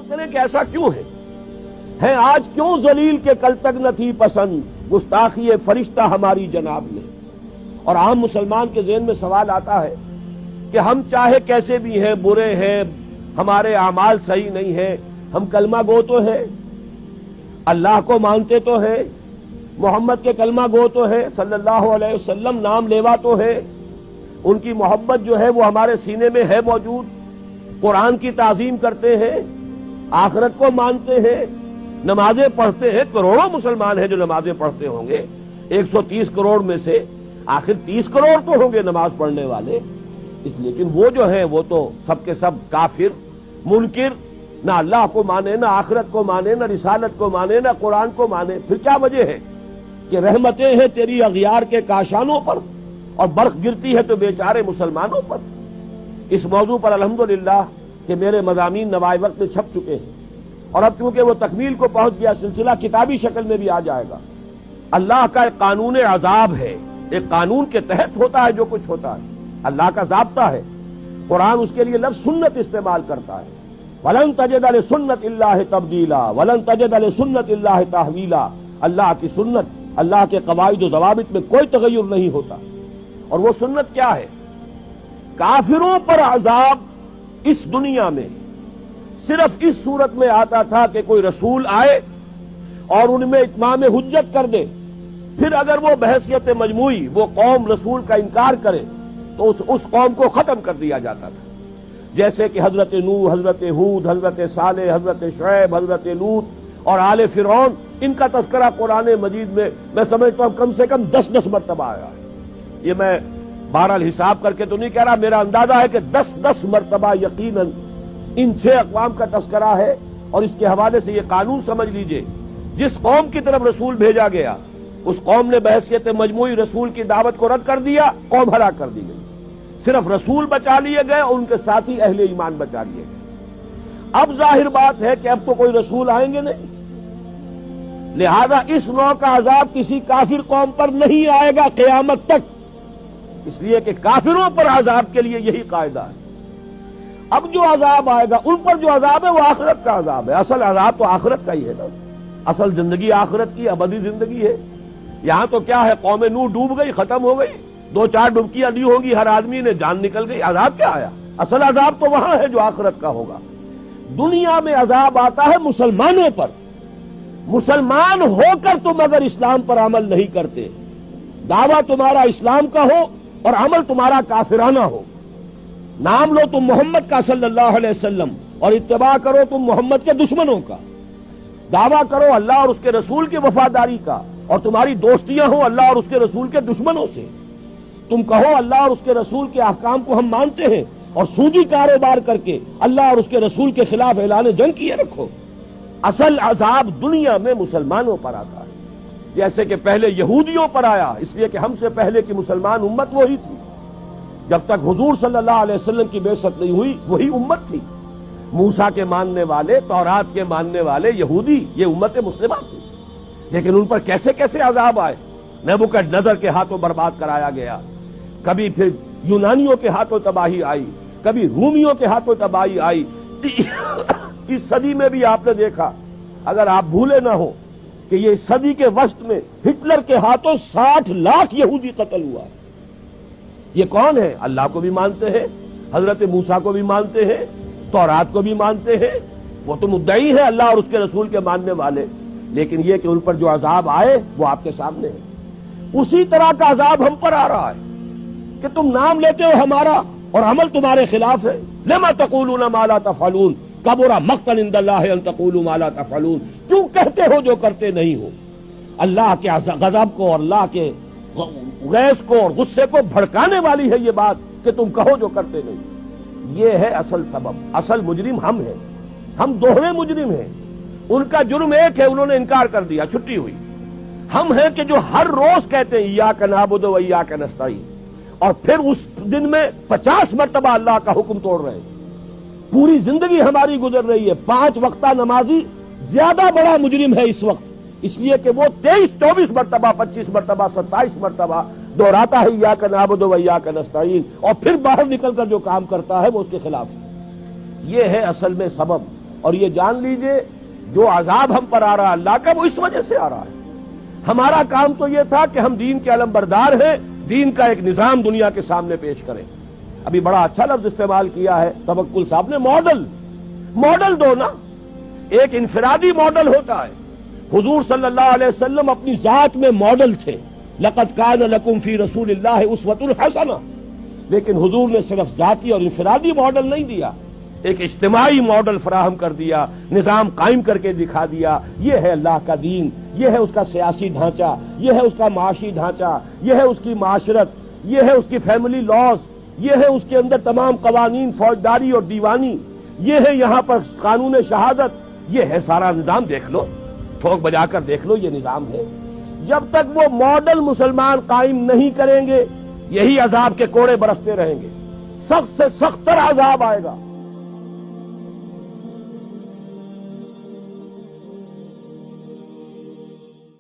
غور کریں کہ ایسا کیوں ہے آج کیوں ذلیل کے کل تک نہ تھی پسند گستاخی فرشتہ ہماری جناب نے. اور عام مسلمان کے ذہن میں سوال آتا ہے کہ ہم چاہے کیسے بھی ہیں، برے ہیں، ہمارے اعمال صحیح نہیں ہیں، ہم کلمہ گو تو ہیں، اللہ کو مانتے تو ہیں، محمد کے کلمہ گو تو ہیں، صلی اللہ علیہ وسلم نام لیوا تو ہے، ان کی محبت جو ہے وہ ہمارے سینے میں ہے موجود، قرآن کی تعظیم کرتے ہیں، آخرت کو مانتے ہیں، نمازیں پڑھتے ہیں. کروڑوں مسلمان ہیں جو نمازیں پڑھتے ہوں گے، 130 کروڑ میں سے آخر 30 کروڑ تو ہوں گے نماز پڑھنے والے. لیکن وہ جو ہیں وہ تو سب کے سب کافر، منکر، نہ اللہ کو مانے، نہ آخرت کو مانے، نہ رسالت کو مانے، نہ قرآن کو مانے. پھر کیا وجہ ہے کہ رحمتیں ہیں تیری اغیار کے کاشانوں پر اور برق گرتی ہے تو بیچارے مسلمانوں پر. اس موضوع پر الحمدللہ کہ میرے مضامین نوائے وقت میں چھپ چکے ہیں، اور اب چونکہ وہ تکمیل کو پہنچ گیا سلسلہ کتابی شکل میں بھی آ جائے گا. اللہ کا ایک قانون عذاب ہے، ایک قانون کے تحت ہوتا ہے جو کچھ ہوتا ہے، اللہ کا ضابطہ ہے. قرآن اس کے لیے لفظ سنت استعمال کرتا ہے. وَلَن تَجِدَ لِسُنَّتِ اللَّهِ تَبْدِيلًا وَلَن تَجِدَ لِسُنَّتِ اللَّهِ تَحْوِيلًا. اللہ کی سنت، اللہ کے قواعد و ضوابط میں کوئی تغیر نہیں ہوتا. اور وہ سنت کیا ہے؟ کافروں پر عذاب اس دنیا میں صرف اس صورت میں آتا تھا کہ کوئی رسول آئے اور ان میں اتمام حجت کر دے، پھر اگر وہ بحیثیت مجموعی وہ قوم رسول کا انکار کرے تو اس قوم کو ختم کر دیا جاتا تھا. جیسے کہ حضرت نوح، حضرت ہود، حضرت صالح، حضرت شعیب، حضرت لوط اور آل فرعون، ان کا تذکرہ قرآن مجید میں سمجھتا ہوں کم سے کم 10 مرتبہ آیا ہے. یہ میں بہرحال حساب کر کے تو نہیں کہہ رہا، میرا اندازہ ہے کہ 10 مرتبہ یقیناً ان 6 اقوام کا تذکرہ ہے. اور اس کے حوالے سے یہ قانون سمجھ لیجئے، جس قوم کی طرف رسول بھیجا گیا اس قوم نے بحیثیت مجموعی رسول کی دعوت کو رد کر دیا، قوم ہلاک کر دی گئی. صرف رسول بچا لیے گئے اور ان کے ساتھی اہل ایمان بچا لیے گئے. اب ظاہر بات ہے کہ اب تو کوئی رسول آئیں گے نہیں، لہذا اس نوع کا عذاب کسی کافر قوم پر نہیں آئے گا قیامت تک، اس لیے کہ کافروں پر عذاب کے لیے یہی قاعدہ ہے. اب جو عذاب آئے گا ان پر جو عذاب ہے وہ آخرت کا عذاب ہے. اصل عذاب تو آخرت کا ہی ہے نا، اصل زندگی آخرت کی ابدی زندگی ہے. یہاں تو کیا ہے، قوم نوح ڈوب گئی، ختم ہو گئی، 2-4 ڈبکیاں دی ہوگی ہر آدمی نے، جان نکل گئی. عذاب کیا آیا؟ اصل عذاب تو وہاں ہے جو آخرت کا ہوگا. دنیا میں عذاب آتا ہے مسلمانوں پر. مسلمان ہو کر تم اگر اسلام پر عمل نہیں کرتے، دعویٰ تمہارا اسلام کا ہو اور عمل تمہارا کافرانہ ہو، نام لو تم محمد کا صلی اللہ علیہ وسلم اور اتباع کرو تم محمد کے دشمنوں کا، دعویٰ کرو اللہ اور اس کے رسول کی وفاداری کا اور تمہاری دوستیاں ہوں اللہ اور اس کے رسول کے دشمنوں سے، تم کہو اللہ اور اس کے رسول کے احکام کو ہم مانتے ہیں اور سودی کاروبار کر کے اللہ اور اس کے رسول کے خلاف اعلان جنگ کیے رکھو. اصل عذاب دنیا میں مسلمانوں پر آتا ہے، جیسے کہ پہلے یہودیوں پر آیا، اس لیے کہ ہم سے پہلے کی مسلمان امت وہی تھی. جب تک حضور صلی اللہ علیہ وسلم کی بعثت نہیں ہوئی وہی امت تھی. موسیٰ کے ماننے والے، تورات کے ماننے والے یہودی، یہ امت مسلمہ تھی. لیکن ان پر کیسے کیسے عذاب آئے. نبوکدنضر کے ہاتھوں برباد کرایا گیا، کبھی پھر یونانیوں کے ہاتھوں تباہی آئی، کبھی رومیوں کے ہاتھوں تباہی آئی. اس صدی میں بھی آپ نے دیکھا، اگر آپ بھولے نہ ہو کہ یہ صدی کے وسط میں ہٹلر کے ہاتھوں 60 لاکھ یہودی قتل ہوا. یہ کون ہے؟ اللہ کو بھی مانتے ہیں، حضرت موسیٰ کو بھی مانتے ہیں، تورات کو بھی مانتے ہیں، وہ تو مدعی ہیں اللہ اور اس کے رسول کے ماننے والے. لیکن یہ کہ ان پر جو عذاب آئے وہ آپ کے سامنے ہے. اسی طرح کا عذاب ہم پر آ رہا ہے کہ تم نام لیتے ہو ہمارا اور عمل تمہارے خلاف ہے. لما تقولون ما لا تفعلون کبر مقتا عند اللہ ان تقولوا ما لا تفعلون. کیوں کہتے ہو جو کرتے نہیں ہو؟ اللہ کے غضب کو اور اللہ کے غیظ کو اور غصے کو بھڑکانے والی ہے یہ بات کہ تم کہو جو کرتے نہیں. یہ ہے اصل سبب. اصل مجرم ہم ہیں، ہم دوہرے مجرم ہیں. ان کا جرم ایک ہے، انہوں نے انکار کر دیا، چھٹی ہوئی. ہم ہیں کہ جو ہر روز کہتے ہیں ایاک نعبد و ایاک نستعین، اور پھر اس دن میں 50 مرتبہ اللہ کا حکم توڑ رہے ہیں. پوری زندگی ہماری گزر رہی ہے. 5 وقتہ نمازی زیادہ بڑا مجرم ہے اس وقت، اس لیے کہ وہ 23-24 مرتبہ، 25 مرتبہ، 27 مرتبہ دہراتا ہے ایاک نعبد و ایاک نستعین، اور پھر باہر نکل کر جو کام کرتا ہے وہ اس کے خلاف. یہ ہے اصل میں سبب. اور یہ جان لیجئے جو عذاب ہم پر آ رہا ہے اللہ کا وہ اس وجہ سے آ رہا ہے. ہمارا کام تو یہ تھا کہ ہم دین کے علمبردار ہیں, دین کا ایک نظام دنیا کے سامنے پیش کریں. ابھی بڑا اچھا لفظ استعمال کیا ہے توکل صاحب نے, ماڈل دو نا. ایک انفرادی ماڈل ہوتا ہے. حضور صلی اللہ علیہ وسلم اپنی ذات میں ماڈل تھے, لقد کان لکم فی رسول اللہ اسوۃ حسنہ, لیکن حضور نے صرف ذاتی اور انفرادی ماڈل نہیں دیا, ایک اجتماعی ماڈل فراہم کر دیا, نظام قائم کر کے دکھا دیا. یہ ہے اللہ کا دین, یہ ہے اس کا سیاسی ڈھانچہ, یہ ہے اس کا معاشی ڈھانچہ, یہ ہے اس کی معاشرت, یہ ہے اس کی فیملی لاز, یہ ہے اس کے اندر تمام قوانین فوجداری اور دیوانی, یہ ہے یہاں پر قانون شہادت, یہ ہے سارا نظام. دیکھ لو, ٹھوک بجا کر دیکھ لو, یہ نظام ہے. جب تک وہ ماڈل مسلمان قائم نہیں کریں گے یہی عذاب کے کوڑے برستے رہیں گے. سخت سے سخت تر عذاب آئے گا.